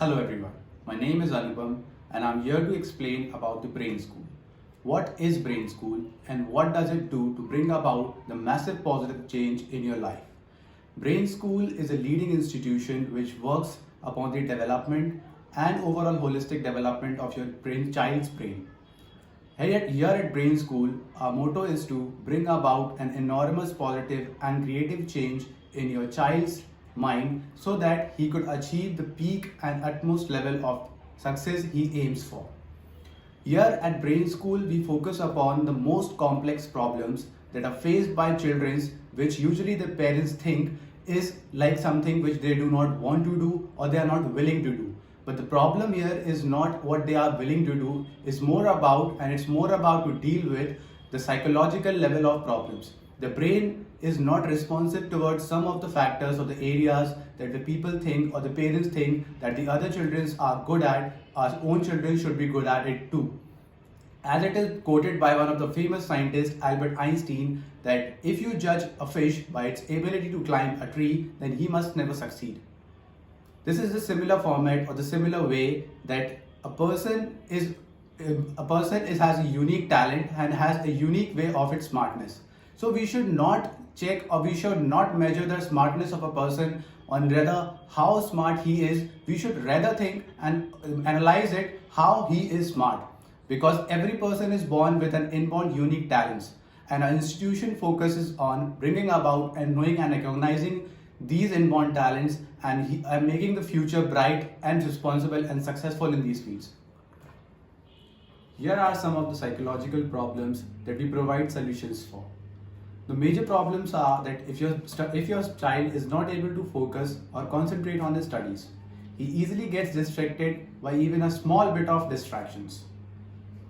Hello everyone, my name is Anupam and I'm here to explain about the Brain School. What is Brain School and what does it do to bring about the massive positive change in your life? Brain School is a leading institution which works upon the development and overall holistic development of your child's brain. Here at Brain School, our motto is to bring about an enormous positive and creative change in your child's mind so that he could achieve the peak and utmost level of success he aims for. Here at Brain School, we focus upon the most complex problems that are faced by children, which usually the parents think is like something which they do not want to do or they are not willing to do. But the problem here is not what they are willing to do, it's more about to deal with the psychological level of problems. The brain is not responsive towards some of the factors or the areas that the people think or the parents think that the other children are good at, our own children should be good at it too. As it is quoted by one of the famous scientists, Albert Einstein, that if you judge a fish by its ability to climb a tree, then he must never succeed. This is the similar format or the similar way that a person has a unique talent and has a unique way of its smartness. So we should not check or we should not measure the smartness of a person on rather how smart he is. We should rather think and analyze it how he is smart, because every person is born with an inborn unique talents, and our institution focuses on bringing about and knowing and recognizing these inborn talents and making the future bright and responsible and successful in these fields. Here are some of the psychological problems that we provide solutions for. The major problems are that if your child is not able to focus or concentrate on his studies, he easily gets distracted by even a small bit of distractions.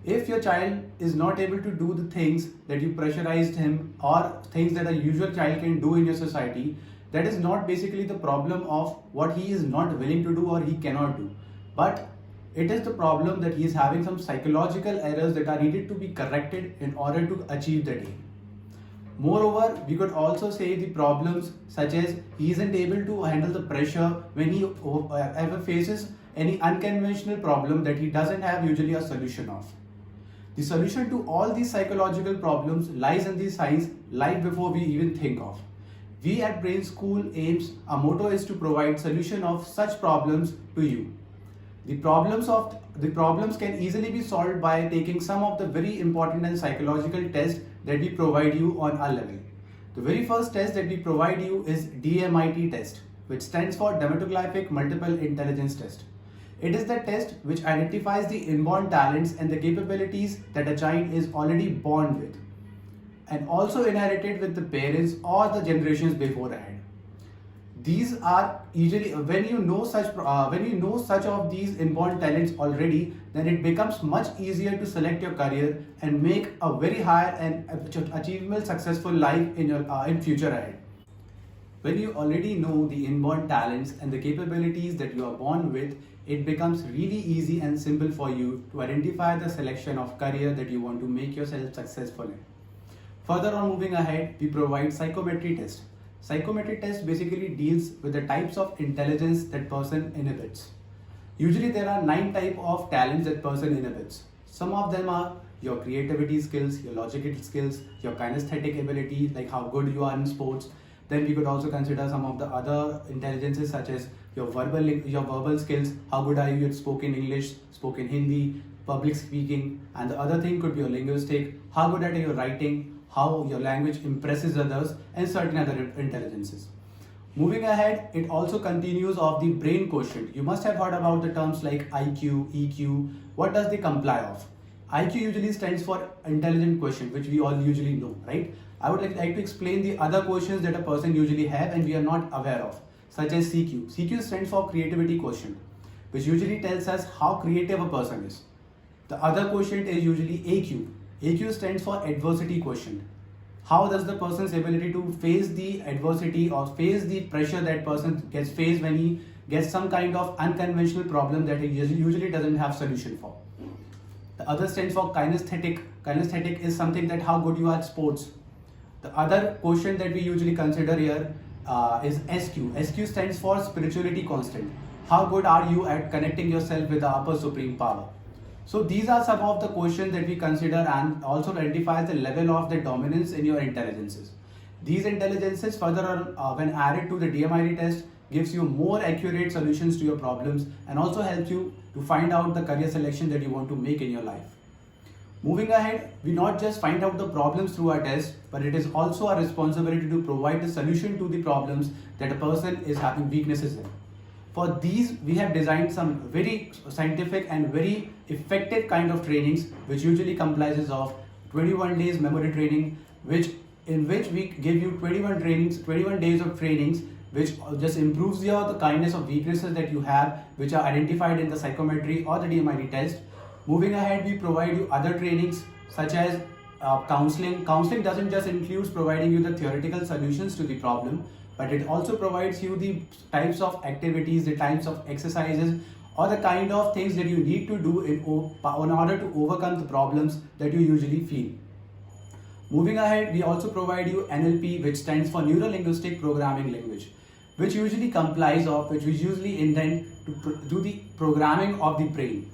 If your child is not able to do the things that you pressurized him or things that a usual child can do in your society, that is not basically the problem of what he is not willing to do or he cannot do, but it is the problem that he is having some psychological errors that are needed to be corrected in order to achieve the aim. Moreover, we could also say the problems such as he isn't able to handle the pressure when he ever faces any unconventional problem that he doesn't have usually a solution of. The solution to all these psychological problems lies in the science life before we even think of. We at Brain School aims, our motto is to provide solution of such problems to you. The problems can easily be solved by taking some of the very important and psychological tests that we provide you on our level. The very first test that we provide you is DMIT test, which stands for Dermatoglyphic Multiple Intelligence Test. It is the test which identifies the inborn talents and the capabilities that a child is already born with, and also inherited with the parents or the generations before ahead. These are usually when you know such of these inborn talents already, then it becomes much easier to select your career and make a very high and achievable successful life in your in future ahead. When you already know the inborn talents and the capabilities that you are born with, it becomes really easy and simple for you to identify the selection of career that you want to make yourself successful in. Further on moving ahead, we provide psychometry test. Psychometry test basically deals with the types of intelligence that person inhibits. Usually there are 9 types of talents that person inhibits. Some of them are your creativity skills, your logical skills, your kinesthetic ability, like how good you are in sports. Then we could also consider some of the other intelligences such as your verbal skills, how good are you at spoken English, spoken Hindi, public speaking, and the other thing could be your linguistic, how good are you writing, how your language impresses others, and certain other intelligences. Moving ahead, it also continues of the brain quotient. You must have heard about the terms like IQ, EQ. What does they comply of? IQ usually stands for intelligent quotient, which we all usually know, right? I would like to explain the other quotients that a person usually have and we are not aware of, such as CQ. CQ stands for creativity quotient, which usually tells us how creative a person is. The other quotient is usually AQ. AQ stands for adversity quotient. How does the person's ability to face the adversity or face the pressure that person gets faced when he gets some kind of unconventional problem that he usually doesn't have solution for. The other stands for kinesthetic. Kinesthetic is something that how good you are at sports. The other quotient that we usually consider here is SQ. SQ stands for spirituality constant. how good are you at connecting yourself with the upper supreme power. So these are some of the questions that we consider and also identifies the level of the dominance in your intelligences. These intelligences further on, when added to the DMID test, gives you more accurate solutions to your problems and also helps you to find out the career selection that you want to make in your life. Moving ahead, we not just find out the problems through our test, but it is also our responsibility to provide the solution to the problems that a person is having weaknesses in. For these, we have designed some very scientific and very effective kind of trainings, which usually comprises of 21 days memory training, in which we give you 21 days of trainings, which just improves the kindness of weaknesses that you have, which are identified in the psychometry or the DMID test. Moving ahead, we provide you other trainings such as counseling. Counseling doesn't just include providing you the theoretical solutions to the problem, but it also provides you the types of activities, the types of exercises, or the kind of things that you need to do in order to overcome the problems that you usually feel. Moving ahead, we also provide you NLP, which stands for Neuro Linguistic Programming Language, which usually intend to do the programming of the brain.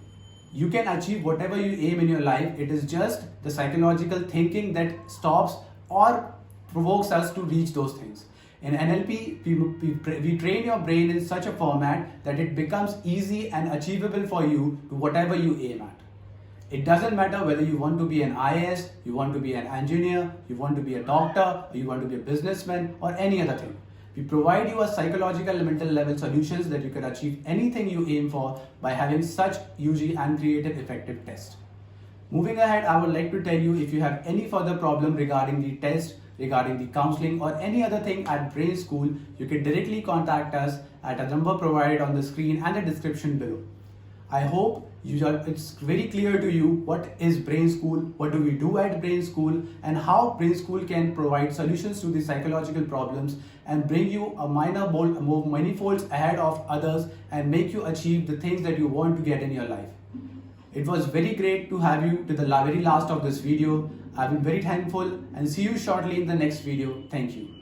You can achieve whatever you aim in your life. It is just the psychological thinking that stops or provokes us to reach those things. In NLP, we train your brain in such a format that it becomes easy and achievable for you to whatever you aim at. It doesn't matter whether you want to be an IAS, you want to be an engineer, you want to be a doctor, or you want to be a businessman, or any other thing. We provide you a psychological and mental level solutions that you can achieve anything you aim for by having such UG and creative effective test. Moving ahead, I would like to tell you, if you have any further problem regarding the test, regarding the counseling or any other thing at Brain School, you can directly contact us at a number provided on the screen and the description below. I hope it's very clear to you what is Brain School, what do we do at Brain School, and how Brain School can provide solutions to the psychological problems and bring you a more many folds ahead of others and make you achieve the things that you want to get in your life. It was very great to have you to the very last of this video. I've been very thankful and see you shortly in the next video. Thank you.